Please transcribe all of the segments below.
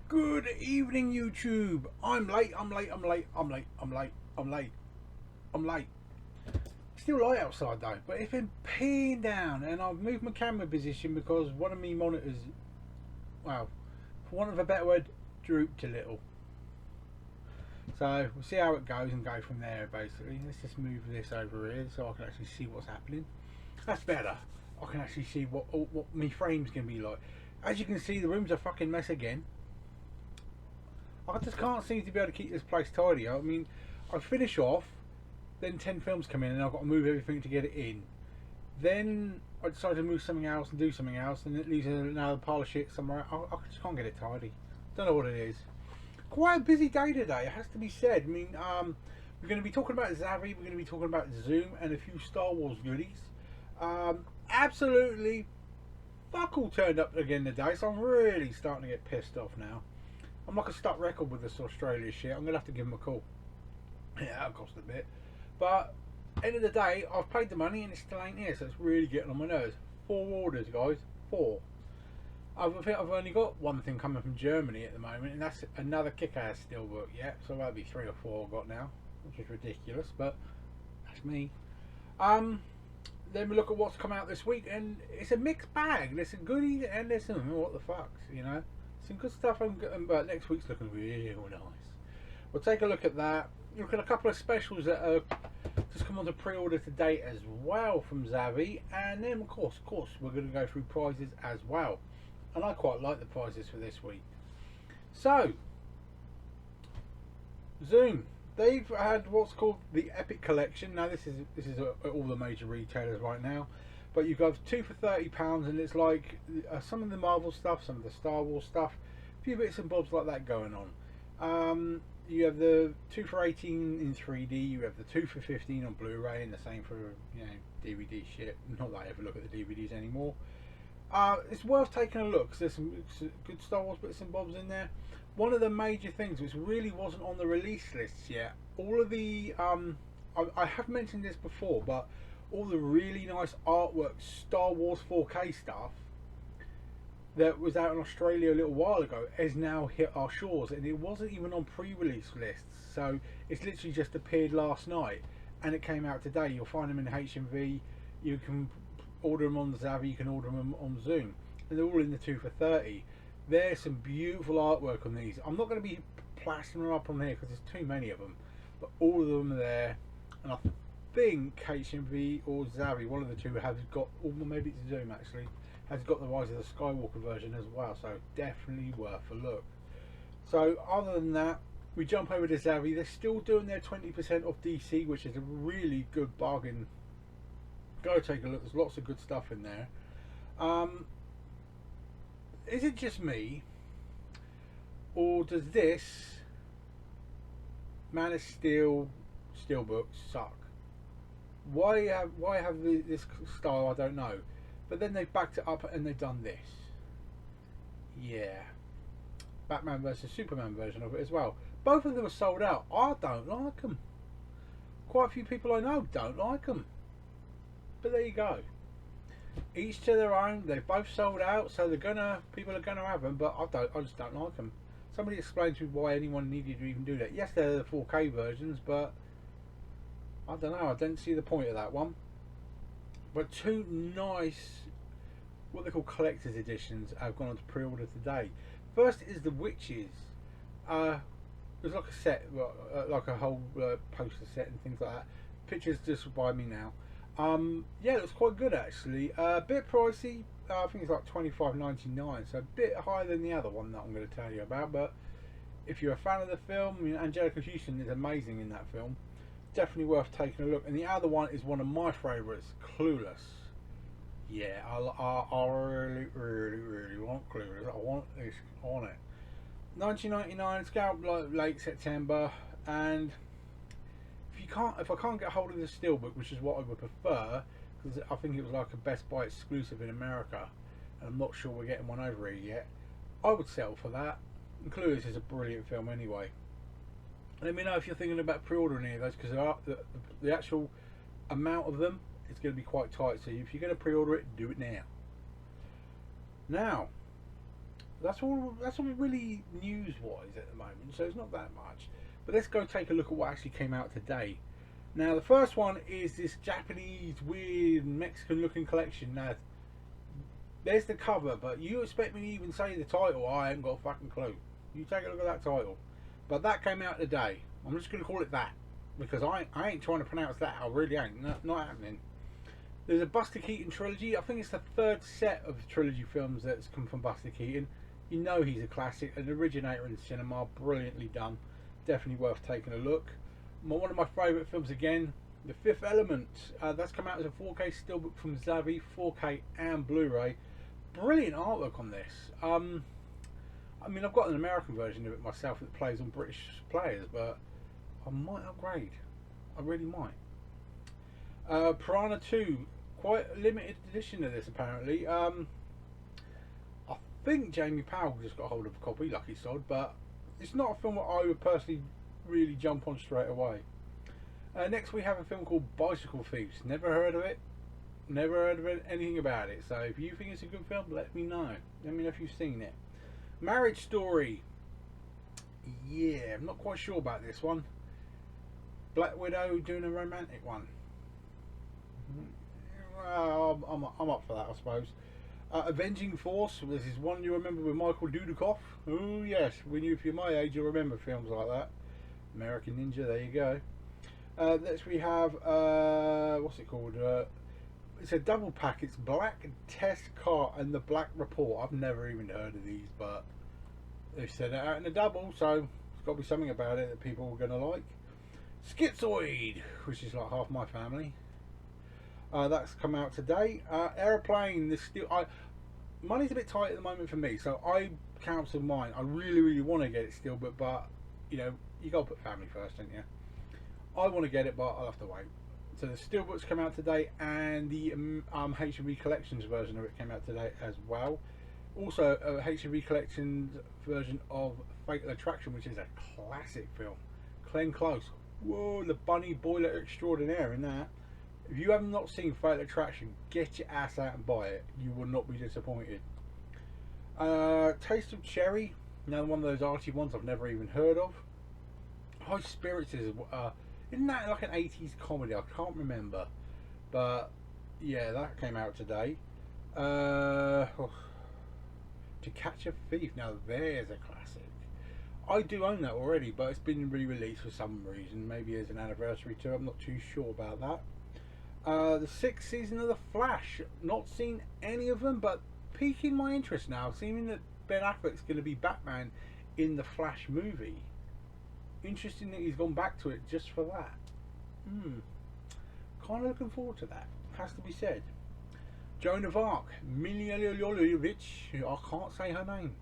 Good evening, YouTube. I'm late. I'm late. I'm late. I'm late. I'm late. I'm late. I'm late. Still light outside though, but it's been peeing down, and I've moved my camera position because one of my monitors, well, for want of a better word, drooped a little. So we'll see how it goes and go from there. Basically, let's just move this over here so I can actually see what's happening. That's better. I can actually see what my frame's gonna be like. As you can see, the room's a fucking mess again. I just can't seem to be able to keep this place tidy. I mean, I finish off, then 10 films come in and I've got to move everything to get it in. Then I decide to move something else and do something else, and it leaves another pile of shit somewhere. I just can't get it tidy. Don't know what it is. Quite a busy day today, it has to be said. I mean, we're going to be talking about Xavi, we're going to be talking about Zoom, and a few Star Wars goodies. Absolutely fuck all turned up again today, so I'm really starting to get pissed off now. I'm like a stuck record with this Australia shit. I'm going to have to give them a call. Yeah, that'll cost a bit. But, end of the day, I've paid the money and it still ain't here, so it's really getting on my nerves. 4 orders, guys. 4. I think I've only got one thing coming from Germany at the moment, and that's another kick-ass steelbook, yeah. So that'll be 3 or 4 I've got now, which is ridiculous, but that's me. Then we look at what's come out this week, and it's a mixed bag. There's some goodies and there's some what the fucks, you know. Some good stuff, but next week's looking real nice. We'll take a look at that. Look at a couple of specials that are just come on to pre-order today as well from Xavi, and then of course, we're going to go through prizes as well. And I quite like the prizes for this week. So, Zoom. They've had what's called the Epic Collection. Now this is all the major retailers right now, but you've got 2 for £30, and it's like some of the Marvel stuff, some of the Star Wars stuff, a few bits and bobs like that going on. You have the 2 for 18 in 3D. You have the 2 for 15 on Blu-ray, and the same for DVD shit. Not that I ever look at the DVDs anymore. It's worth taking a look because there's some good Star Wars bits and bobs in there. One of the major things which really wasn't on the release lists yet, all of the I have mentioned this before, but all the really nice artwork Star Wars 4K stuff that was out in Australia a little while ago has now hit our shores, and it wasn't even on pre-release lists, so it's literally just appeared last night and it came out today. You'll find them in HMV. You can order them on Xavi, you can order them on Zoom, and they're all in the 2 for 30. There's some beautiful artwork on these. I'm not going to be plastering them up on here because there's too many of them, but all of them are there, and I think HMV or Xavi, one of the two, has got, or maybe it's Zoom actually, has got the Rise of the Skywalker version as well, so definitely worth a look. So other than that, we jump over to Xavi. They're still doing their 20% off DC, which is a really good bargain. Go take a look, there's lots of good stuff in there. Is it just me, or does this Man of Steel steelbook suck? Why have this style? I don't know. But then they've backed it up and they've done this. Yeah, Batman versus Superman version of it as well. Both of them are sold out. I don't like them. Quite a few people I know don't like them. But there you go. Each to their own. They've both sold out, so people are gonna have them. But I just don't like them. Somebody explain to me why anyone needed to even do that. Yes, they're the 4K versions, but I don't know. I don't see the point of that one. But 2 nice, what they call collector's editions, have gone on to pre-order today. First is the Witches. It was like a set, like a whole poster set and things like that. Pictures just by me now. Yeah, it was quite good actually. A bit pricey. I think it's like $25.99, so a bit higher than the other one that I'm going to tell you about. But if you're a fan of the film, I mean, Angelica Houston is amazing in that film. Definitely worth taking a look. And the other one is one of my favourites, Clueless. Yeah, I really, really, really want Clueless. I want this. I want it. 1999. It's out like late September, and if I can't get hold of the steelbook, which is what I would prefer, because I think it was like a Best Buy exclusive in America, and I'm not sure we're getting one over here yet, I would settle for that. And Clueless is a brilliant film anyway. Let me know if you're thinking about pre-ordering any of those, because the actual amount of them is going to be quite tight, so if you're going to pre-order it, do it now. Now, That's all. That's all really news-wise at the moment. So it's not that much. But let's go take a look at what actually came out today. Now the first one is this Japanese weird Mexican-looking collection. Now there's the cover, but you expect me to even say the title? I haven't got a fucking clue. You take a look at that title. But that came out today. I'm just going to call it that because I ain't trying to pronounce that. I really ain't. Not happening. There's a Buster Keaton trilogy. I think it's the third set of trilogy films that's come from Buster Keaton. You know he's a classic, an originator in cinema, brilliantly done. Definitely worth taking a look. One of my favourite films again, The Fifth Element. That's come out as a 4K steelbook from Xavi, 4K and Blu-ray. Brilliant artwork on this. I mean, I've got an American version of it myself that plays on British players, but I might upgrade. I really might. Piranha 2, quite a limited edition of this apparently. I think Jamie Powell just got hold of a copy, lucky sod, but it's not a film that I would personally really jump on straight away. Next we have a film called Bicycle Thieves. Never heard of it. Never heard of anything about it. So if you think it's a good film, let me know. Let me know if you've seen it. Marriage Story. Yeah, I'm not quite sure about this one. Black Widow doing a romantic one. Well, I'm up for that, I suppose. Avenging Force. This is one you remember with Michael Dudikoff. Oh yes, if you're my age, you'll remember films like that. American Ninja. There you go. Next we have what's it called? It's a double pack. It's Black Test Car and the Black Report. I've never even heard of these, but they've said it out in a double, so there's got to be something about it that people are going to like. Schizoid, which is like half my family. That's come out today. Aeroplane. This still, money's a bit tight at the moment for me, so I cancelled mine. I really want to get it still, but you know, you got to put family first, don't you? I want to get it, but I'll have to wait. So the steelbooks come out today, and the HMV Collections version of it came out today as well. Also, a HMV Collections version of Fatal Attraction, which is a classic film. Glenn Close. Whoa, the bunny boiler extraordinaire in that. If you have not seen Fatal Attraction, get your ass out and buy it. You will not be disappointed. Taste of Cherry. Another one of those arty ones I've never even heard of. High Spirits is... isn't that like an 80s comedy? I can't remember. But, yeah, that came out today. To Catch a Thief. Now, there's a classic. I do own that already, but it's been re-released for some reason. Maybe as an anniversary too. I'm not too sure about that. The 6th season of The Flash. Not seen any of them, but piquing my interest now. Seeming that Ben Affleck's going to be Batman in the Flash movie. Interesting that he's gone back to it just for that. Kind of looking forward to that. Has to be said. Joan of Arc. Miliojovich. I can't say her name.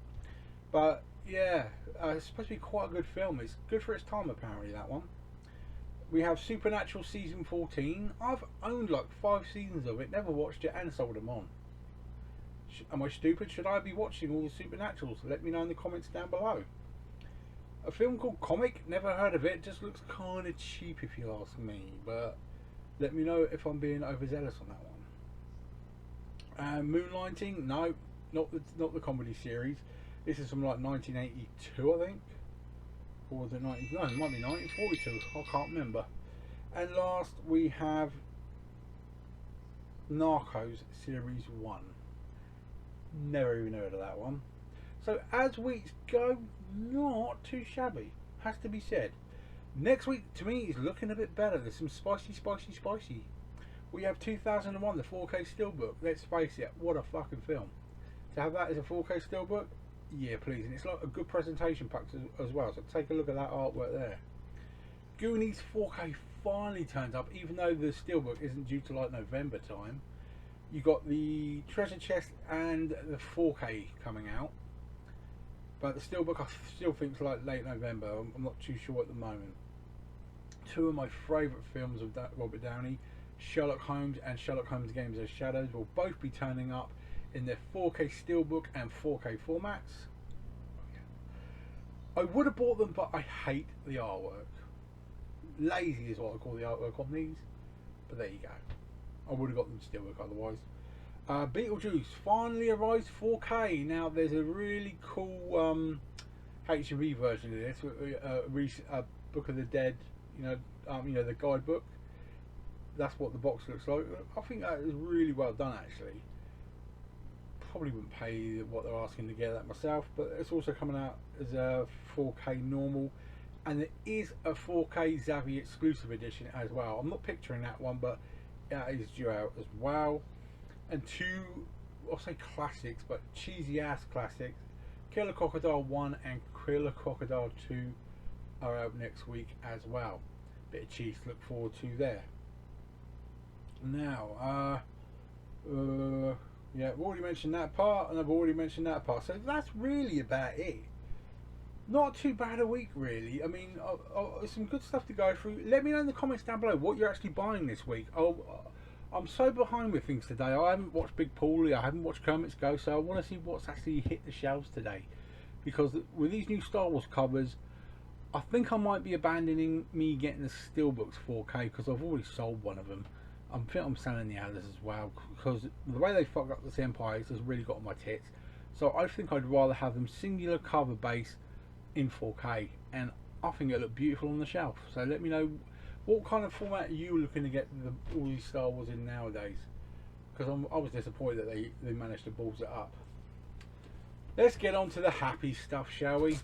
But yeah, it's supposed to be quite a good film. It's good for its time apparently, that one. We have Supernatural Season 14. I've owned like 5 seasons of it, never watched it and sold them on. Am I stupid? Should I be watching all the Supernaturals? Let me know in the comments down below. A film called Comic, never heard of it, just looks kind of cheap if you ask me, but let me know if I'm being overzealous on that one. Moonlighting, no, not the comedy series. This is from like 1982, I think. Or was it 19? No, it might be 1942. I can't remember. And last we have Narcos Series 1. Never even heard of that one. So as weeks go, not too shabby. Has to be said. Next week to me is looking a bit better. There's some spicy. We have 2001, the 4K steelbook. Let's face it, what a fucking film. To have that as a 4K steelbook, yeah, please. And it's like a good presentation pack as well. So take a look at that artwork there. Goonies 4K finally turns up, even though the steelbook isn't due to like November time. You got the treasure chest and the 4K coming out. But the steelbook I still think is like late November. I'm not too sure at the moment. 2 of my favourite films of Robert Downey, Sherlock Holmes and Sherlock Holmes Games of Shadows, will both be turning up in their 4K steelbook and 4K formats. I would have bought them, but I hate the artwork. Lazy is what I call the artwork on these. But there you go. I would have got them steelbook otherwise. Beetlejuice finally arrives 4K. Now there's a really cool HV version of this, Book of the Dead. The guidebook. That's what the box looks like. I think that is really well done, actually. Probably wouldn't pay what they're asking to get that myself, but it's also coming out as a 4K normal, and it is a 4K Xavi exclusive edition as well. I'm not picturing that one, but that is due out as well. And two, I'll say classics, but cheesy ass classics, Killer Crocodile 1 and Killer Crocodile 2 are out next week as well. Bit of cheese to look forward to there. Now, yeah, I've already mentioned that part, and I've already mentioned that part. So that's really about it. Not too bad a week, really. I mean, some good stuff to go through. Let me know in the comments down below what you're actually buying this week. I'm so behind with things today. I haven't watched Big Paulie, I haven't watched Kermit's Go, so I want to see what's actually hit the shelves today. Because with these new Star Wars covers, I think I might be abandoning me getting the Steelbooks 4K, because I've already sold one of them. I think I'm selling the others as well, because the way they fuck up this Empire has really got on my tits. So I think I'd rather have them singular cover base in 4K, and I think it'll look beautiful on the shelf. So let me know what kind of format are you looking to get all these Star Wars in nowadays, because I was disappointed that they managed to balls it up. Let's get on to the happy stuff, shall we?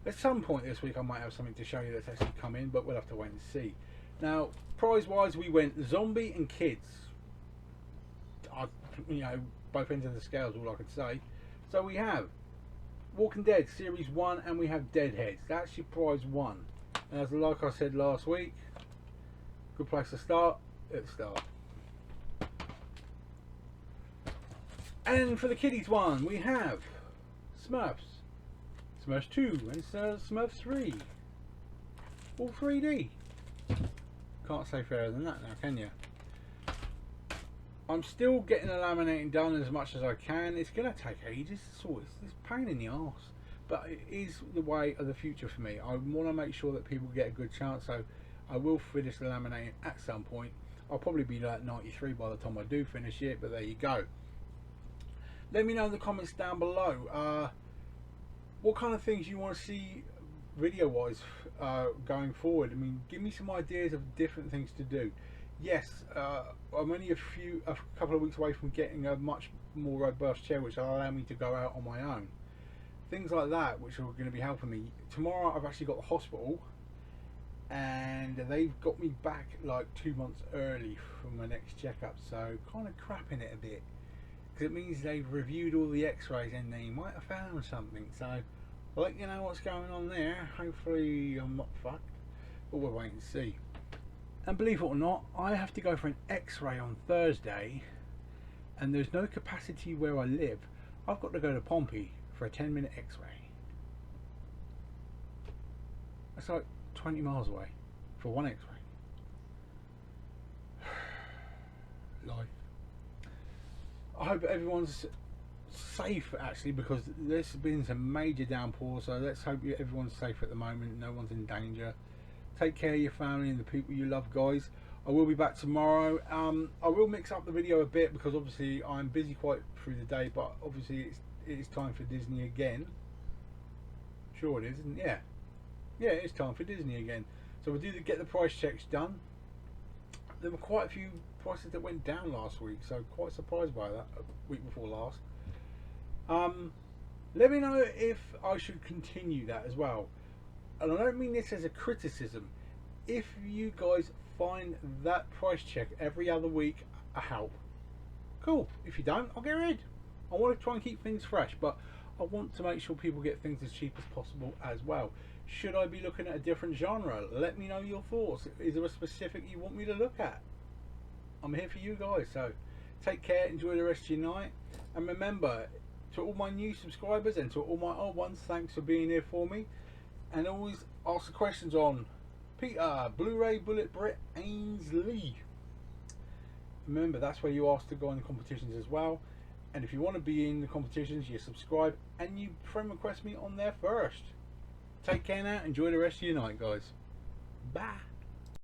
At some point this week I might have something to show you that's actually come in, but we'll have to wait and see. Now, prize wise, we went zombie and kids. Both ends of the scale is all I could say. So we have Walking Dead Series 1 and we have Deadheads. That's your prize 1. And as like I said last week, good place to start, let's start. And for the kiddies one, we have Smurfs, Smurfs 2 and Smurfs 3. All 3D. Can't say fairer than that now, can you? I'm still getting the laminating done as much as I can. It's going to take ages. It's a pain in the arse. But it is the way of the future for me. I want to make sure that people get a good chance. So I will finish the laminating at some point. I'll probably be like 93 by the time I do finish it. But there you go. Let me know in the comments down below. What kind of things you want to see video wise going forward. I mean, give me some ideas of different things to do. Yes, I'm only a couple of weeks away from getting a much more robust chair which will allow me to go out on my own. Things like that which are going to be helping me. Tomorrow I've actually got the hospital and they've got me back like 2 months early for my next checkup, so kind of crapping it a bit because it means they've reviewed all the x-rays and they might have found something, so I'll let you know what's going on there. Hopefully I'm not fucked, but we'll wait and see. And believe it or not, I have to go for an x-ray on Thursday and there's no capacity where I live. I've got to go to Pompey for a 10-minute x-ray. That's like 20 miles away for one x-ray. Life. I hope everyone's safe actually, because there's been some major downpours, so let's hope everyone's safe at the moment. No one's in danger. Take care of your family and the people you love, guys. I will be back tomorrow. I will mix up the video a bit because obviously I'm busy quite through the day, but obviously it's time for Disney again. Sure it is, isn't it? Yeah, it's time for Disney again. So we'll get the price checks done. There were quite a few prices that went down last week, so quite surprised by that. Week before last. Let me know if I should continue that as well. And I don't mean this as a criticism. If you guys find that price check every other week a help, cool. If you don't, I'll get rid. I want to try and keep things fresh, but I want to make sure people get things as cheap as possible as well. Should I be looking at a different genre? Let me know your thoughts. Is there a specific you want me to look at? I'm here for you guys, so take care, enjoy the rest of your night, and remember, to all my new subscribers and to all my old ones, thanks for being here for me. And always ask the questions on Peter, Blu-ray, Bullet, Brit, Ainsley. Remember, that's where you ask to go in the competitions as well. And if you want to be in the competitions, you subscribe and you friend request me on there first. Take care now. Enjoy the rest of your night, guys. Bye.